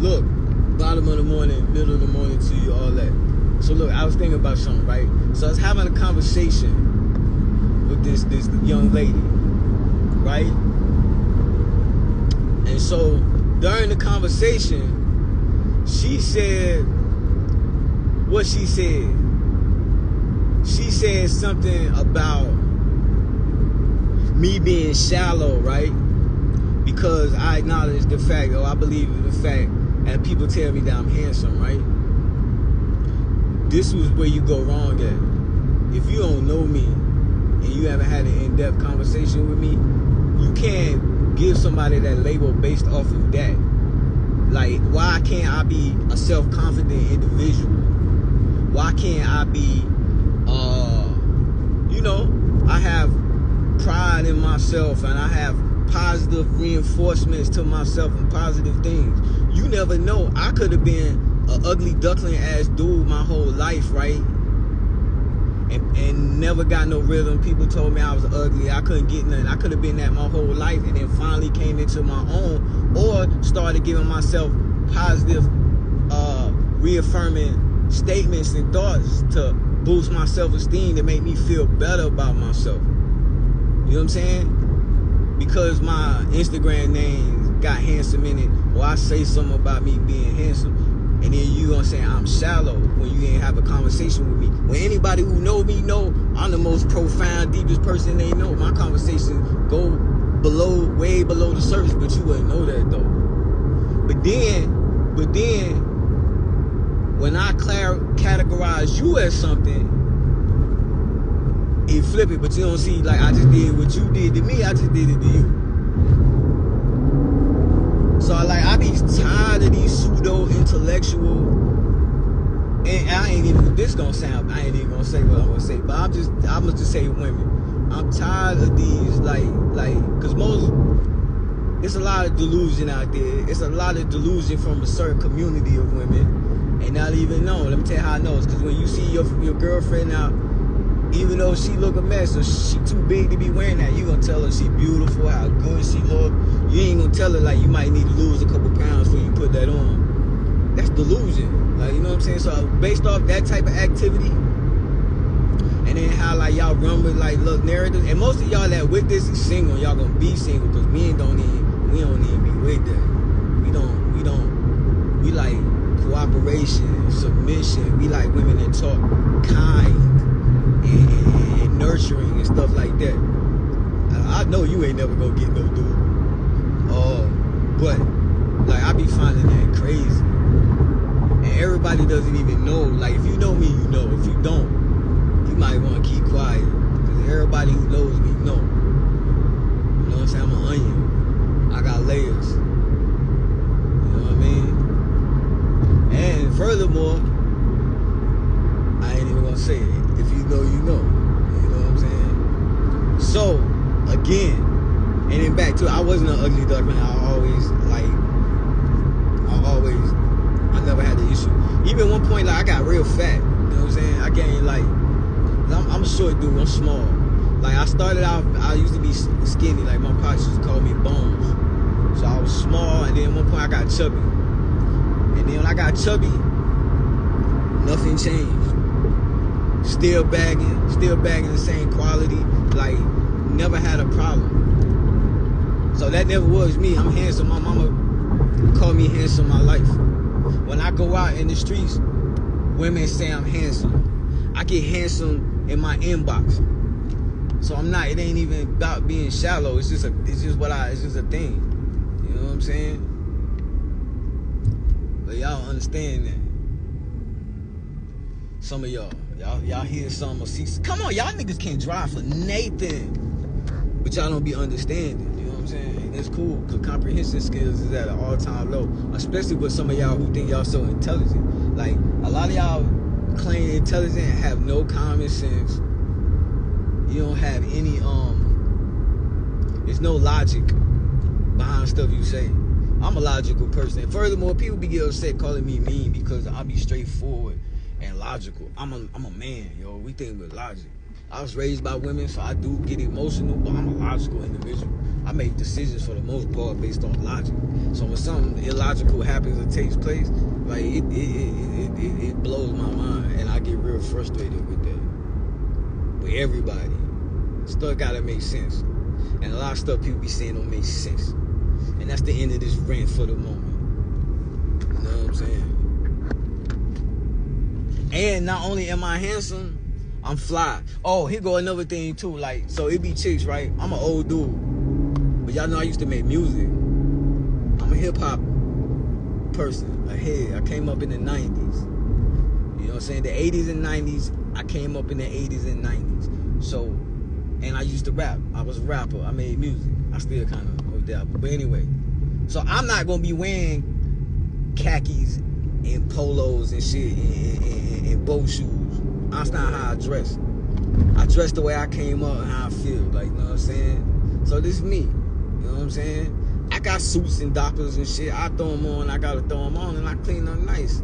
look, bottom of the morning, middle of the morning to you, all that. So look, I was thinking about something, right? So I was having a conversation with this young lady, right? And so during the conversation, she said what she said. She said something about me being shallow, right? Because I acknowledge the fact, or I believe in the fact, and people tell me that I'm handsome, right? This was where you go wrong at. If you don't know me and you haven't had an in-depth conversation with me, you can't give somebody that label based off of that. Like, why can't I be a self-confident individual? Why can't I be, I have pride in myself and I have positive reinforcements to myself and positive things. You never know. I could have been an ugly duckling ass dude my whole life, right? And never got no rhythm. People told me I was ugly. I couldn't get nothing. I could have been that my whole life, and then finally came into my own, or started giving myself positive, reaffirming statements and thoughts to boost my self-esteem, to make me feel better about myself. You know what I'm saying? Because my Instagram name got handsome in it, or I say something about me being handsome, and then you gonna say I'm shallow when you ain't have a conversation with me. When anybody who know me know I'm the most profound, deepest person they know. My conversations go way below the surface, but you wouldn't know that though. But then, when I categorize you as something, it flip it, but you don't see, like, I just did what you did to me, I just did it to you. So I be tired of these pseudo-intellectual, and I ain't even gonna say what I'm gonna say, but I'm gonna just say women. I'm tired of these, cause it's a lot of delusion out there. It's a lot of delusion from a certain community of women, and not even know. Let me tell you how I know. It's cause when you see your girlfriend out, even though she look a mess or she too big to be wearing that, you gonna tell her she beautiful, how good she look. You ain't gonna tell her like you might need to lose a couple pounds before you put that on. That's delusion. Like, you know what I'm saying? So based off that type of activity, and then how like y'all run with like little narratives, and most of y'all that with this is single, y'all gonna be single, because we don't even be with that. We like cooperation, submission. We like women that talk kind and nurturing and stuff like that. I know you ain't never gonna get no dude. But like, I be finding that crazy. And everybody doesn't even know. Like, if you know me, you know. If you don't, you might want to keep quiet. Because everybody who knows me know. You know what I'm saying? I'm an onion. I got layers. You know what I mean? And furthermore, I ain't even gonna say it. If you know, you know. You know what I'm saying? So, again, and then back to it, I wasn't an ugly duck, man. I never had the issue. Even one point, like, I got real fat. You know what I'm saying? I gained, like, I'm a short dude, I'm small. Like, I started out, I used to be skinny. Like, my pops used to call me Bones. So I was small, and then at one point I got chubby. And then when I got chubby, nothing changed. Still bagging the same quality. Like, never had a problem. So that never was me. I'm handsome. My mama called me handsome my life. When I go out in the streets, women say I'm handsome. I get handsome in my inbox. So it ain't even about being shallow. It's just a thing. You know what I'm saying? But y'all don't understand that. Some of y'all hear something or see. Come on, y'all niggas can't drive for Nathan. But y'all don't be understanding. You know what I'm saying? And it's cool, because comprehension skills is at an all-time low. Especially with some of y'all who think y'all so intelligent. Like, a lot of y'all claim intelligent and have no common sense. You don't have any, there's no logic behind stuff you say. I'm a logical person. And furthermore, people be getting upset calling me mean because I be straightforward and logical. I'm a man, yo. We think with logic. I was raised by women, so I do get emotional, but I'm a logical individual. I make decisions for the most part based on logic. So when something illogical happens or takes place, like it blows my mind, and I get real frustrated with that. With everybody, stuff gotta make sense, and a lot of stuff people be saying don't make sense, and that's the end of this rant for the moment. You know what I'm saying? And not only am I handsome, I'm fly. Oh, here go another thing too. Like, so it be chicks, right? I'm an old dude, but y'all know I used to make music. I'm a hip hop person. I came up in the 90s. You know what I'm saying? The 80s and 90s. I came up in the 80s and 90s. So, and I used to rap. I was a rapper. I made music. I still kind of dabble. But anyway, so I'm not gonna be wearing khakis and polos and shit and boat shoes. That's not how I dress. I dress the way I came up and how I feel. Like, you know what I'm saying? So this is me. You know what I'm saying? I got suits and dockers and shit. I throw them on. I gotta throw them on, and I clean them nice.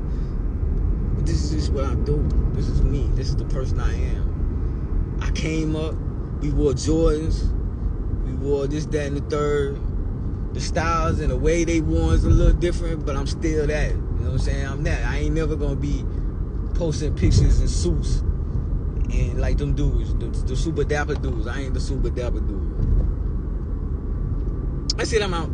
But this is just what I do. This is me. This is the person I am. I came up. We wore Jordans. We wore this, that, and the third. The styles and the way they wore is a little different, but I'm still that. You know what I'm saying? I'm that. I ain't never gonna be posting pictures in suits and like them dudes, the super dapper dudes. I ain't the super dapper dude. That's it. I'm out.